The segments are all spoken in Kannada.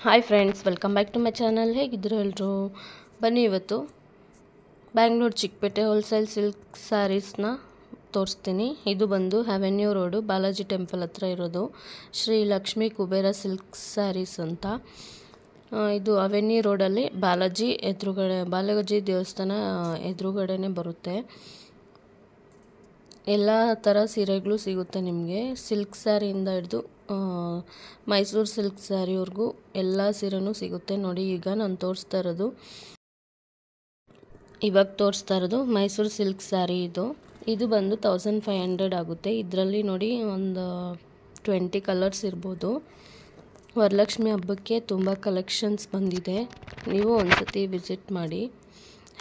Hi friends, welcome back to my channel. ಹೇಗಿದ್ರು ಎಲ್ಲರೂ? ಬನ್ನಿ, ಇವತ್ತು ಬ್ಯಾಂಗ್ಳೂರು ಚಿಕ್ಕಪೇಟೆ ಹೋಲ್ಸೇಲ್ ಸಿಲ್ಕ್ ಸ್ಯಾರೀಸ್ನ ತೋರಿಸ್ತೀನಿ. ಇದು ಬಂದು ಅವೆನ್ಯೂ ರೋಡು, ಬಾಲಾಜಿ ಟೆಂಪಲ್ ಹತ್ರ ಇರೋದು ಶ್ರೀ ಲಕ್ಷ್ಮೀ ಕುಬೇರ ಸಿಲ್ಕ್ ಸ್ಯಾರೀಸ್ ಅಂತ. ಇದು ಅವೆನ್ಯೂ ರೋಡಲ್ಲಿ ಬಾಲಾಜಿ ದೇವಸ್ಥಾನ ಎದುರುಗಡೆನೇ ಬರುತ್ತೆ. ಎಲ್ಲ ಥರ ಸೀರೆಗಳು ಸಿಗುತ್ತೆ ನಿಮಗೆ. ಸಿಲ್ಕ್ ಸ್ಯಾರಿಯಿಂದ ಹಿಡಿದು ಮೈಸೂರು ಸಿಲ್ಕ್ ಸ್ಯಾರಿವರೆಗೂ ಎಲ್ಲ ಸೀರೆನೂ ಸಿಗುತ್ತೆ. ನೋಡಿ, ಇವಾಗ ತೋರಿಸ್ತಾ ಇರೋದು ಮೈಸೂರು ಸಿಲ್ಕ್ ಸ್ಯಾರಿ. ಇದು ಬಂದು 1500 ಆಗುತ್ತೆ. ಇದರಲ್ಲಿ ನೋಡಿ ಒಂದು 20 ಕಲರ್ಸ್ ಇರ್ಬೋದು. ವರಲಕ್ಷ್ಮಿ ಹಬ್ಬಕ್ಕೆ ತುಂಬ ಕಲೆಕ್ಷನ್ಸ್ ಬಂದಿದೆ. ನೀವು ಒಂದ್ಸತಿ ವಿಸಿಟ್ ಮಾಡಿ.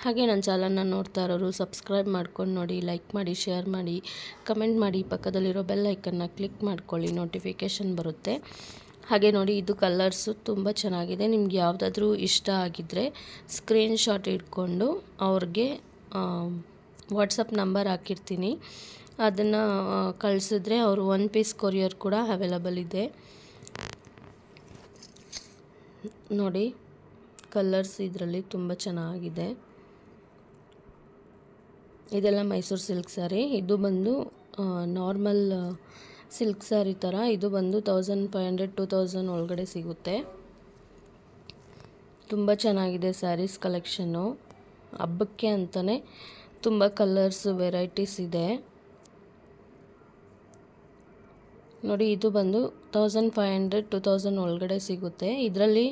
ಹಾಗೆ ನನ್ನ ಚಾನಲ್ನ ನೋಡ್ತಾ ಇರೋರು ಸಬ್ಸ್ಕ್ರೈಬ್ ಮಾಡ್ಕೊಂಡು ನೋಡಿ, ಲೈಕ್ ಮಾಡಿ, ಶೇರ್ ಮಾಡಿ, ಕಮೆಂಟ್ ಮಾಡಿ. ಪಕ್ಕದಲ್ಲಿರೋ ಬೆಲ್ ಐಕನ್ನ ಕ್ಲಿಕ್ ಮಾಡ್ಕೊಳ್ಳಿ, ನೋಟಿಫಿಕೇಷನ್ ಬರುತ್ತೆ. ಹಾಗೆ ನೋಡಿ, ಇದು ಕಲರ್ಸು ತುಂಬ ಚೆನ್ನಾಗಿದೆ. ನಿಮ್ಗೆ ಯಾವುದಾದ್ರೂ ಇಷ್ಟ ಆಗಿದ್ದರೆ ಸ್ಕ್ರೀನ್ಶಾಟ್ ಇಟ್ಕೊಂಡು ಅವ್ರಿಗೆ ವಾಟ್ಸಪ್ ನಂಬರ್ ಹಾಕಿರ್ತೀನಿ, ಅದನ್ನು ಕಳಿಸಿದ್ರೆ ಅವರು 1 ಪೀಸ್ ಕೊರಿಯರ್ ಕೂಡ ಅವೈಲಬಲ್ ಇದೆ. ನೋಡಿ, ಕಲರ್ಸ್ ಇದರಲ್ಲಿ ತುಂಬ ಚೆನ್ನಾಗಿದೆ. ಇದೆಲ್ಲ ಮೈಸೂರು ಸಿಲ್ಕ್ ಸ್ಯಾರಿ. ಇದು ಬಂದು ನಾರ್ಮಲ್ ಸಿಲ್ಕ್ ಸ್ಯಾರಿ ಥರ. ಇದು ಬಂದು 1500-2000 ಒಳಗಡೆ ಸಿಗುತ್ತೆ. ತುಂಬ ಚೆನ್ನಾಗಿದೆ ಸ್ಯಾರೀಸ್ ಕಲೆಕ್ಷನ್ನು. ಹಬ್ಬಕ್ಕೆ ಅಂತಲೇ ತುಂಬ ಕಲರ್ಸ್ ವೆರೈಟೀಸ್ ಇದೆ. ನೋಡಿ, ಇದು ಬಂದು 1500-2000 ಒಳಗಡೆ ಸಿಗುತ್ತೆ. ಇದರಲ್ಲಿ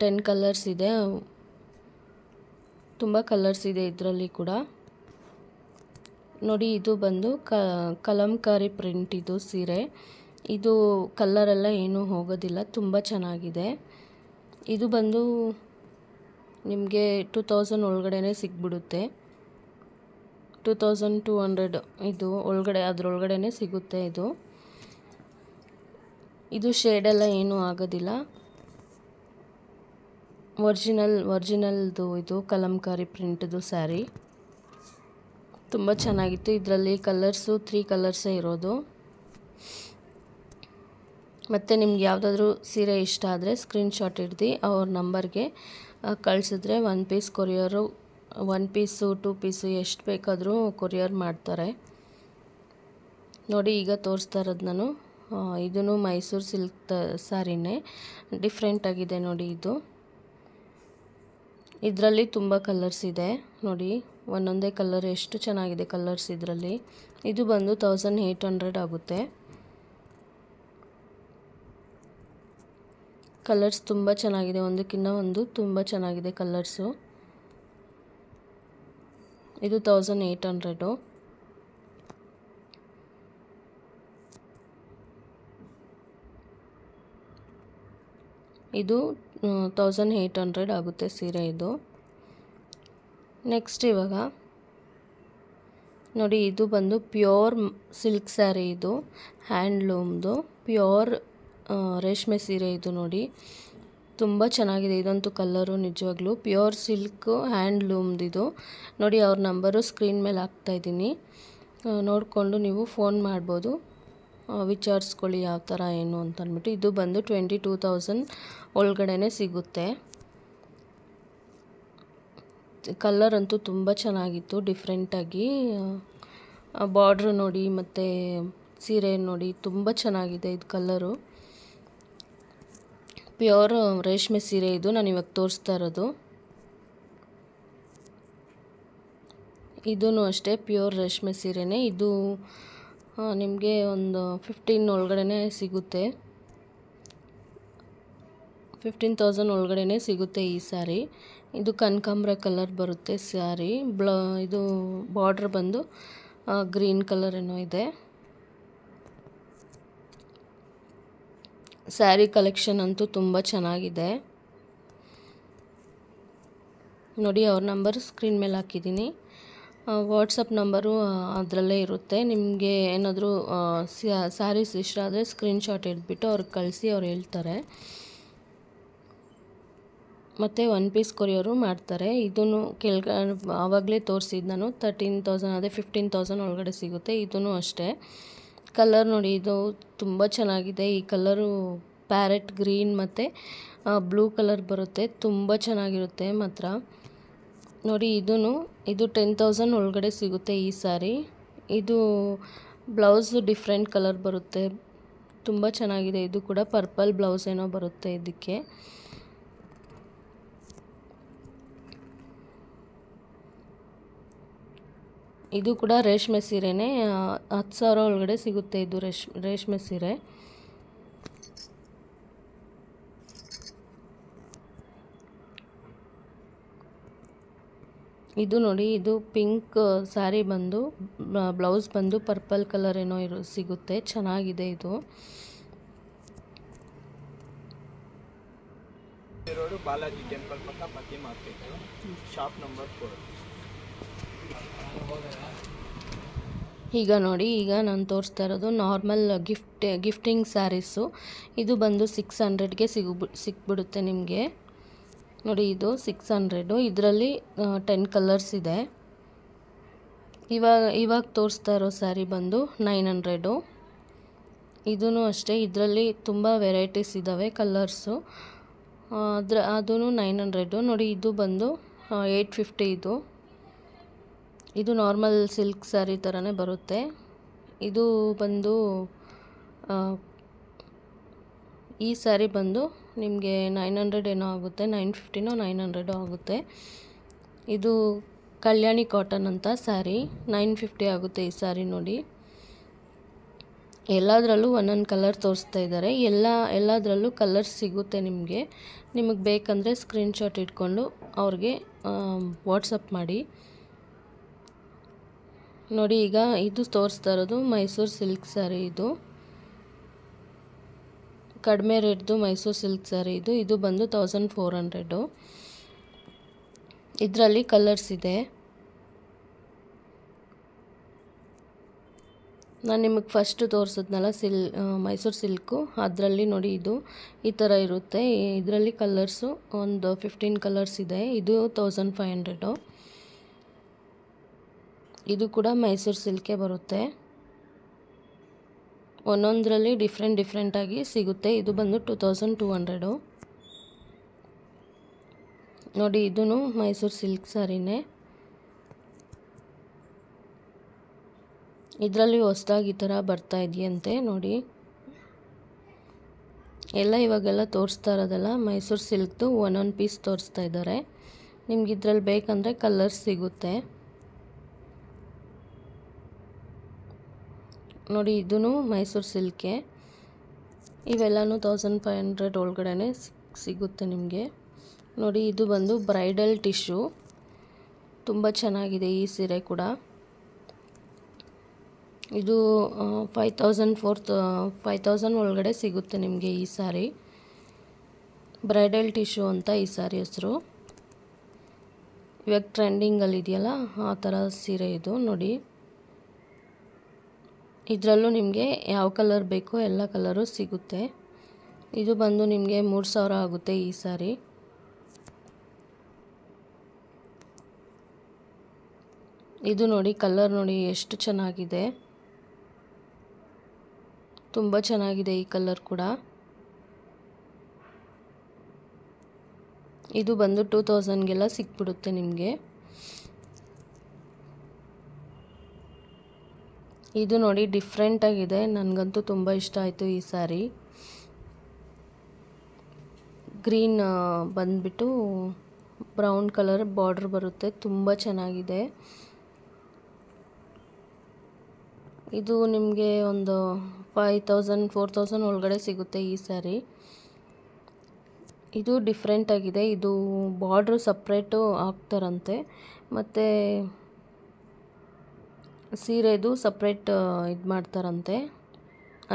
10 ಕಲರ್ಸ್ ಇದೆ. ತುಂಬ ಕಲರ್ಸ್ ಇದೆ ಇದರಲ್ಲಿ ಕೂಡ. ನೋಡಿ, ಇದು ಬಂದು ಕಲಂಕಾರಿ ಪ್ರಿಂಟ್. ಇದು ಸೀರೆ, ಇದು ಕಲರೆಲ್ಲ ಏನೂ ಹೋಗೋದಿಲ್ಲ, ತುಂಬ ಚೆನ್ನಾಗಿದೆ. ಇದು ಬಂದು ನಿಮಗೆ 2000 ಒಳಗಡೆ ಸಿಗ್ಬಿಡುತ್ತೆ. 2200 ಇದು ಅದರೊಳಗಡೆ ಸಿಗುತ್ತೆ. ಇದು ಶೇಡೆಲ್ಲ ಏನೂ ಆಗೋದಿಲ್ಲ. ಒರಿಜಿನಲ್ದು ಇದು ಕಲಂಕಾರಿ ಪ್ರಿಂಟ್ದು ಸ್ಯಾರಿ. ತುಂಬ ಚೆನ್ನಾಗಿತ್ತು. ಇದರಲ್ಲಿ ಕಲರ್ಸು 3 ಕಲರ್ಸೇ ಇರೋದು. ಮತ್ತು ನಿಮ್ಗೆ ಯಾವುದಾದ್ರೂ ಸೀರೆ ಇಷ್ಟ ಆದರೆ ಸ್ಕ್ರೀನ್ಶಾಟ್ ಹಿಡ್ದು ಅವ್ರ ನಂಬರ್ಗೆ ಕಳಿಸಿದ್ರೆ 1 ಪೀಸ್ ಕೊರಿಯರು, 1 ಪೀಸು 2 ಪೀಸು ಎಷ್ಟು ಬೇಕಾದರೂ ಕೊರಿಯರ್ ಮಾಡ್ತಾರೆ. ನೋಡಿ, ಈಗ ತೋರಿಸ್ತಾ ಇರೋದು ನಾನು ಇದೂ ಮೈಸೂರು ಸಿಲ್ಕ್ ಸ್ಯಾರಿನೇ, ಡಿಫ್ರೆಂಟ್ ಆಗಿದೆ. ನೋಡಿ, ಇದರಲ್ಲಿ ತುಂಬ ಕಲರ್ಸ್ ಇದೆ. ನೋಡಿ, ಒಂದೊಂದೇ ಕಲರ್ ಎಷ್ಟು ಚೆನ್ನಾಗಿದೆ ಕಲರ್ಸ್ ಇದರಲ್ಲಿ. ಇದು ಬಂದು 1800 ಆಗುತ್ತೆ. ಕಲರ್ಸ್ ತುಂಬ ಚೆನ್ನಾಗಿದೆ, ಒಂದಕ್ಕಿಂತ ಒಂದು ತುಂಬ ಚೆನ್ನಾಗಿದೆ ಕಲರ್ಸು. ಇದು 1800. ಇದು 1800 ಆಗುತ್ತೆ ಸೀರೆ ಇದು. ನೆಕ್ಸ್ಟ್ ಇವಾಗ ನೋಡಿ, ಇದು ಬಂದು ಪ್ಯೂರ್ ಸಿಲ್ಕ್ ಸ್ಯಾರಿ. ಇದು ಹ್ಯಾಂಡ್ಲೂಮ್ದು ಪ್ಯೂರ್ ರೇಷ್ಮೆ ಸೀರೆ. ಇದು ನೋಡಿ, ತುಂಬ ಚೆನ್ನಾಗಿದೆ. ಇದಂತೂ ಕಲರು ನಿಜವಾಗ್ಲೂ ಪ್ಯೂರ್ ಸಿಲ್ಕು ಹ್ಯಾಂಡ್ಲೂಮ್ದು. ಇದು ನೋಡಿ, ಅವ್ರ ನಂಬರು ಸ್ಕ್ರೀನ್ ಮೇಲೆ ಹಾಕ್ತಾಯಿದ್ದೀನಿ, ನೋಡಿಕೊಂಡು ನೀವು ಫೋನ್ ಮಾಡ್ಬೋದು, ವಿಚಾರಿಸ್ಕೊಳ್ಳಿ ಯಾವ ಥರ ಏನು ಅಂತ ಅಂದ್ಬಿಟ್ಟು. ಇದು ಬಂದು 22,000 ಒಳಗಡೆ ಸಿಗುತ್ತೆ. ಕಲರ್ ಅಂತೂ ತುಂಬ ಚೆನ್ನಾಗಿತ್ತು, ಡಿಫ್ರೆಂಟಾಗಿ. ಬಾರ್ಡ್ರು ನೋಡಿ, ಮತ್ತು ಸೀರೆ ನೋಡಿ, ತುಂಬ ಚೆನ್ನಾಗಿದೆ ಇದು ಕಲರು. ಪ್ಯೂರ್ ರೇಷ್ಮೆ ಸೀರೆ ಇದು ನಾನು ಇವಾಗ ತೋರಿಸ್ತಾ ಇರೋದು. ಇದೂ ಅಷ್ಟೇ ಪ್ಯೂರ್ ರೇಷ್ಮೆ ಸೀರೆನೇ. ಇದು ನಿಮಗೆ ಒಂದು 15 ಒಳಗಡೆ ಸಿಗುತ್ತೆ. 15,000 ಒಳಗಡೆ ಸಿಗುತ್ತೆ ಈ ಸ್ಯಾರಿ. ಇದು ಕನಕಾಂಬರ ಕಲರ್ ಬರುತ್ತೆ ಸ್ಯಾರಿ. ಇದು ಬಾರ್ಡ್ರ್ ಬಂದು ಗ್ರೀನ್ ಕಲರ್ ಏನೋ ಇದೆ. ಸ್ಯಾರಿ ಕಲೆಕ್ಷನ್ ಅಂತೂ ತುಂಬ ಚೆನ್ನಾಗಿದೆ. ನೋಡಿ, ಅವ್ರ ನಂಬರ್ ಸ್ಕ್ರೀನ್ ಮೇಲೆ ಹಾಕಿದ್ದೀನಿ, ವಾಟ್ಸಪ್ ನಂಬರು ಅದರಲ್ಲೇ ಇರುತ್ತೆ. ನಿಮಗೆ ಏನಾದರೂ ಸ್ಯಾರೀಸ್ ಇಷ್ಟ ಆದರೆ ಸ್ಕ್ರೀನ್ಶಾಟ್ ಹಿಡಿದ್ಬಿಟ್ಟು ಅವ್ರಿಗೆ ಕಳಿಸಿ, ಅವ್ರು ಹೇಳ್ತಾರೆ. ಮತ್ತು 1 ಪೀಸ್ ಕೊರಿಯರು ಮಾಡ್ತಾರೆ. ಇದನ್ನು ಆವಾಗಲೇ ತೋರಿಸಿದ್ದು ನಾನು 13,000, ಅದೇ 15,000 ಒಳಗಡೆ ಸಿಗುತ್ತೆ. ಇದೂ ಅಷ್ಟೇ. ಕಲರ್ ನೋಡಿ, ಇದು ತುಂಬ ಚೆನ್ನಾಗಿದೆ. ಈ ಕಲರು ಪ್ಯಾರೆಟ್ ಗ್ರೀನ್ ಮತ್ತು ಬ್ಲೂ ಕಲರ್ ಬರುತ್ತೆ. ತುಂಬ ಚೆನ್ನಾಗಿರುತ್ತೆ ಮಾತ್ರ. ನೋಡಿ ಇದು 10,000 ಒಳಗಡೆ ಸಿಗುತ್ತೆ ಈ ಸ್ಯಾರಿ. ಇದು ಬ್ಲೌಸು ಡಿಫ್ರೆಂಟ್ ಕಲರ್ ಬರುತ್ತೆ, ತುಂಬ ಚೆನ್ನಾಗಿದೆ. ಇದು ಕೂಡ ಪರ್ಪಲ್ ಬ್ಲೌಸ್ ಏನೋ ಬರುತ್ತೆ ಇದಕ್ಕೆ. ಇದು ಕೂಡ ರೇಷ್ಮೆ ಸೀರೆನೇ, 10,000 ಒಳಗಡೆ ಸಿಗುತ್ತೆ ಇದು ರೇಷ್ಮೆ ಸೀರೆ. ಇದು ನೋಡಿ, ಇದು ಪಿಂಕ್ ಸ್ಯಾರಿ ಬಂದು ಬ್ಲೌಸ್ ಬಂದು ಪರ್ಪಲ್ ಕಲರ್ ಏನೋ ಸಿಗುತ್ತೆ, ಚೆನ್ನಾಗಿದೆ ಇದು. ಬಾಲಾಜಿ ಟೆಂಪಲ್ ಪಕ್ಕ ಪತ್ತಿ ಮಾರ್ಕೆಟ್, ಶಾಪ್ ನಂಬರ್ 4. ಈಗ ನೋಡಿ, ಈಗ ನಾನು ತೋರಿಸ್ತಾ ಇರೋದು ನಾರ್ಮಲ್ ಗಿಫ್ಟಿಂಗ್ ಸ್ಯಾರೀಸು. ಇದು ಬಂದು 600ಗೆ ಸಿಕ್ಬಿಡುತ್ತೆ ನಿಮಗೆ. ನೋಡಿ, ಇದು 600. ಇದರಲ್ಲಿ 10 ಕಲರ್ಸ್ ಇದೆ. ಇವಾಗ ತೋರಿಸ್ತಾ ಇರೋ ಸ್ಯಾರಿ ಬಂದು 900. ಇದೂ ಅಷ್ಟೇ, ಇದರಲ್ಲಿ ತುಂಬ ವೆರೈಟೀಸ್ ಇದ್ದಾವೆ ಕಲರ್ಸು. ಅದೂ 900. ನೋಡಿ, ಇದು ಬಂದು 850. ಇದು ನಾರ್ಮಲ್ ಸಿಲ್ಕ್ ಸ್ಯಾರಿ ಥರನೇ ಬರುತ್ತೆ. ಇದು ಬಂದು ಈ ಸ್ಯಾರಿ ಬಂದು ನಿಮಗೆ 900 ಏನೋ ಆಗುತ್ತೆ, 950ನೋ 900 ಆಗುತ್ತೆ. ಇದು ಕಲ್ಯಾಣಿ ಕಾಟನ್ ಅಂತ ಸ್ಯಾರಿ, 950 ಆಗುತ್ತೆ ಈ ಸ್ಯಾರಿ. ನೋಡಿ, ಎಲ್ಲದರಲ್ಲೂ ಒಂದೊಂದು ಕಲರ್ ತೋರಿಸ್ತಾ ಇದ್ದಾರೆ. ಎಲ್ಲದರಲ್ಲೂ ಕಲರ್ಸ್ ಸಿಗುತ್ತೆ ನಿಮಗೆ ಬೇಕಂದರೆ ಸ್ಕ್ರೀನ್ಶಾಟ್ ಇಟ್ಕೊಂಡು ಅವ್ರಿಗೆ ವಾಟ್ಸಪ್ ಮಾಡಿ. ನೋಡಿ, ಈಗ ಇದು ತೋರಿಸ್ತಾ ಇರೋದು ಮೈಸೂರು ಸಿಲ್ಕ್ ಸ್ಯಾರಿ. ಇದು ಕಡಿಮೆ ರೇಟ್ದು ಮೈಸೂರು ಸಿಲ್ಕ್ ಸ್ಯಾರಿ. ಇದು ಬಂದು 1400. ಇದರಲ್ಲಿ ಕಲರ್ಸ್ ಇದೆ. ನಾನು ನಿಮಗೆ ಫಸ್ಟ್ ತೋರಿಸಿದ್ನಲ್ಲ ಮೈಸೂರು ಸಿಲ್ಕು, ಅದರಲ್ಲಿ ನೋಡಿ ಇದು ಈ ಥರ ಇರುತ್ತೆ. ಇದರಲ್ಲಿ ಕಲರ್ಸು ಒಂದು 15 ಕಲರ್ಸ್ ಇದೆ. ಇದು 1500. ಇದು ಕೂಡ ಮೈಸೂರು ಸಿಲ್ಕೇ ಬರುತ್ತೆ. ಒಂದೊಂದರಲ್ಲಿ ಡಿಫ್ರೆಂಟಾಗಿ ಸಿಗುತ್ತೆ. ಇದು ಬಂದು 2200. ನೋಡಿ, ಇದೂ ಮೈಸೂರು ಸಿಲ್ಕ್ ಸ್ಯಾರಿನೇ. ಇದರಲ್ಲಿ ಹೊಸದಾಗಿ ಈ ಥರ ಬರ್ತಾ ಇದೆಯಂತೆ. ನೋಡಿ, ಇವಾಗೆಲ್ಲ ತೋರಿಸ್ತಾ ಇರೋದಲ್ಲ ಮೈಸೂರು ಸಿಲ್ಕ್ದು ಒಂದೊಂದು ಪೀಸ್ ತೋರಿಸ್ತಾ ಇದ್ದಾರೆ. ನಿಮ್ಗೆ ಇದರಲ್ಲಿ ಬೇಕಂದರೆ ಕಲರ್ಸ್ ಸಿಗುತ್ತೆ. ನೋಡಿ, ಇದೂ ಮೈಸೂರು ಸಿಲ್ಕೆ. ಇವೆಲ್ಲನೂ 1500 ಒಳಗಡೆ ಸಿಗುತ್ತೆ ನಿಮಗೆ. ನೋಡಿ, ಇದು ಬಂದು ಬ್ರೈಡಲ್ ಟಿಶ್ಯೂ, ತುಂಬ ಚೆನ್ನಾಗಿದೆ ಈ ಸೀರೆ ಕೂಡ. ಇದು 5000 ಒಳಗಡೆ ಸಿಗುತ್ತೆ ನಿಮಗೆ ಈ ಸ್ಯಾರಿ. ಬ್ರೈಡಲ್ ಟಿಶ್ಯೂ ಅಂತ ಈ ಸ್ಯಾರಿ ಹೆಸರು. ಇವಾಗ ಟ್ರೆಂಡಿಂಗಲ್ಲಿ ಇದೆಯಲ್ಲ ಆ ಥರ ಸೀರೆ ಇದು. ನೋಡಿ, ಇದರಲ್ಲೂ ನಿಮಗೆ ಯಾವ ಕಲರ್ ಬೇಕೋ ಎಲ್ಲ ಕಲರು ಸಿಗುತ್ತೆ. ಇದು ಬಂದು ನಿಮಗೆ 3000 ಆಗುತ್ತೆ ಈ ಸ್ಯಾರಿ. ಇದು ನೋಡಿ, ಕಲರ್ ನೋಡಿ ಎಷ್ಟು ಚೆನ್ನಾಗಿದೆ, ತುಂಬ ಚೆನ್ನಾಗಿದೆ ಈ ಕಲರ್ ಕೂಡ. ಇದು ಬಂದು 2000ಗೆಲ್ಲ ಸಿಕ್ಬಿಡುತ್ತೆ ನಿಮಗೆ. ಇದು ನೋಡಿ ಡಿಫ್ರೆಂಟಾಗಿದೆ, ನನಗಂತೂ ತುಂಬ ಇಷ್ಟ ಆಯಿತು ಈ ಸ್ಯಾರಿ. ಗ್ರೀನ್ ಬಂದುಬಿಟ್ಟು ಬ್ರೌನ್ ಕಲರ್ ಬಾರ್ಡ್ರ್ ಬರುತ್ತೆ, ತುಂಬ ಚೆನ್ನಾಗಿದೆ. ಇದು ನಿಮಗೆ ಒಂದು 5000-4000 ಒಳಗಡೆ ಸಿಗುತ್ತೆ ಈ ಸ್ಯಾರಿ. ಇದು ಡಿಫ್ರೆಂಟಾಗಿದೆ. ಇದು ಬಾರ್ಡ್ರು ಸಪ್ರೇಟು ಹಾಕ್ತಾರಂತೆ, ಮತ್ತು ಸೀರೆದು ಸಪ್ರೇಟ್ ಇದು ಮಾಡ್ತಾರಂತೆ.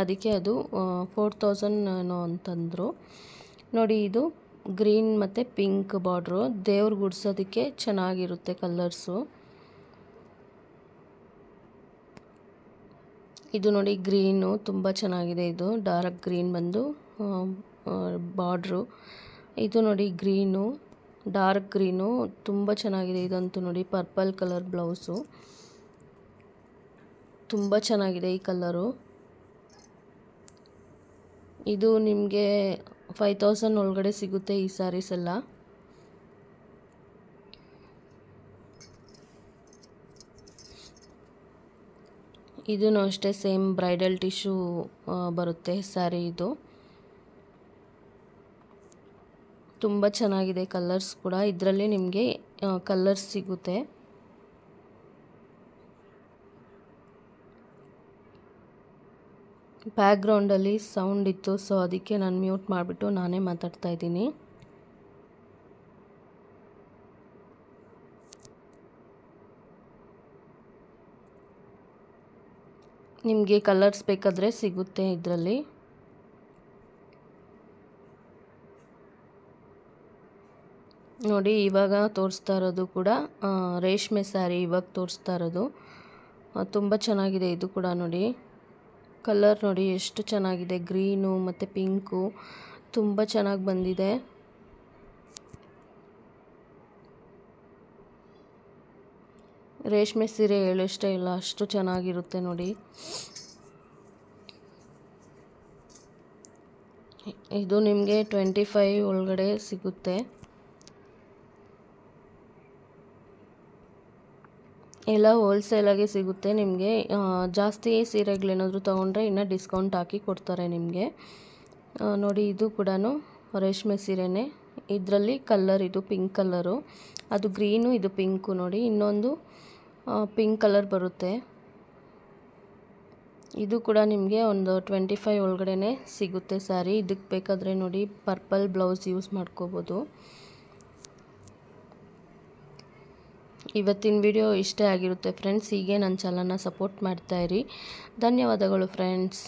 ಅದಕ್ಕೆ ಅದು 4000 ಏನೋ ಅಂತಂದರು. ನೋಡಿ, ಇದು ಗ್ರೀನ್ ಮತ್ತು ಪಿಂಕ್ ಬಾರ್ಡ್ರು, ದೇವ್ರಿಗೆ ಉಡ್ಸೋದಕ್ಕೆ ಚೆನ್ನಾಗಿರುತ್ತೆ ಕಲರ್ಸು. ಇದು ನೋಡಿ ಗ್ರೀನು ತುಂಬ ಚೆನ್ನಾಗಿದೆ. ಇದು ಡಾರ್ಕ್ ಗ್ರೀನ್ ಬಂದು ಬಾರ್ಡ್ರು. ಇದು ನೋಡಿ ಗ್ರೀನು, ಡಾರ್ಕ್ ಗ್ರೀನು ತುಂಬ ಚೆನ್ನಾಗಿದೆ. ಇದಂತೂ ನೋಡಿ ಪರ್ಪಲ್ ಕಲರ್ ಬ್ಲೌಸು, ತುಂಬ ಚೆನ್ನಾಗಿದೆ ಈ ಕಲರು. ಇದು ನಿಮಗೆ 5000 ಒಳಗಡೆ ಸಿಗುತ್ತೆ ಈ ಸ್ಯಾರೀಸ್ ಎಲ್ಲ. ಇದೂ ಅಷ್ಟೇ ಸೇಮ್ ಬ್ರೈಡಲ್ ಟಿಶ್ಯೂ ಬರುತ್ತೆ ಸ್ಯಾರಿ. ಇದು ತುಂಬ ಚೆನ್ನಾಗಿದೆ. ಕಲರ್ಸ್ ಕೂಡ ಇದರಲ್ಲಿ ನಿಮಗೆ ಕಲರ್ಸ್ ಸಿಗುತ್ತೆ. ಬ್ಯಾಕ್ಗ್ರೌಂಡಲ್ಲಿ ಸೌಂಡ್ ಇತ್ತು, ಸೊ ಅದಕ್ಕೆ ನಾನು ಮ್ಯೂಟ್ ಮಾಡಿಬಿಟ್ಟು ನಾನೇ ಮಾತಾಡ್ತಾ ಇದ್ದೀನಿ. ನಿಮಗೆ ಕಲರ್ಸ್ ಬೇಕಾದರೆ ಸಿಗುತ್ತೆ ಇದರಲ್ಲಿ. ನೋಡಿ ಇವಾಗ ತೋರಿಸ್ತಾ ಇರೋದು ಕೂಡ ರೇಷ್ಮೆ ಸ್ಯಾರಿ ಇವಾಗ ತೋರಿಸ್ತಾ ಇರೋದು. ತುಂಬ ಚೆನ್ನಾಗಿದೆ ಇದು ಕೂಡ. ನೋಡಿ ಕಲರ್ ನೋಡಿ ಎಷ್ಟು ಚೆನ್ನಾಗಿದೆ, ಗ್ರೀನು ಮತ್ತು ಪಿಂಕು ತುಂಬ ಚೆನ್ನಾಗಿ ಬಂದಿದೆ. ರೇಷ್ಮೆ ಸೀರೆ ಹೇಳಷ್ಟೇ ಇಲ್ಲ, ಅಷ್ಟು ಚೆನ್ನಾಗಿರುತ್ತೆ ನೋಡಿ. ಇದು ನಿಮಗೆ 25 ಒಳಗಡೆ ಸಿಗುತ್ತೆ. ಎಲ್ಲ ಹೋಲ್ಸೇಲಾಗೆ ಸಿಗುತ್ತೆ ನಿಮಗೆ. ಜಾಸ್ತಿ ಸೀರೆಗಳೇನಾದರೂ ತೊಗೊಂಡ್ರೆ ಇನ್ನೂ ಡಿಸ್ಕೌಂಟ್ ಹಾಕಿ ಕೊಡ್ತಾರೆ ನಿಮಗೆ. ನೋಡಿ ಇದು ಕೂಡ ರೇಷ್ಮೆ ಸೀರೆನೇ. ಇದರಲ್ಲಿ ಕಲರ್ ಇದು ಪಿಂಕ್ ಕಲರು, ಅದು ಗ್ರೀನು, ಇದು ಪಿಂಕು. ನೋಡಿ ಇನ್ನೊಂದು ಪಿಂಕ್ ಕಲರ್ ಬರುತ್ತೆ. ಇದು ಕೂಡ ನಿಮಗೆ ಒಂದು 25 ಒಳಗಡೆ ಸಿಗುತ್ತೆ ಸ್ಯಾರಿ. ಇದಕ್ಕೆ ಬೇಕಾದರೆ ನೋಡಿ ಪರ್ಪಲ್ ಬ್ಲೌಸ್ ಯೂಸ್ ಮಾಡ್ಕೋಬೋದು. ಇವತ್ತಿನ ವಿಡಿಯೋ ಇಷ್ಟೇ ಆಗಿರುತ್ತೆ ಫ್ರೆಂಡ್ಸ್. ಹೀಗೆ ನನ್ನ ಚಾನಲ್ನ ಸಪೋರ್ಟ್ ಮಾಡ್ತಾಯಿರಿ. ಧನ್ಯವಾದಗಳು ಫ್ರೆಂಡ್ಸ್.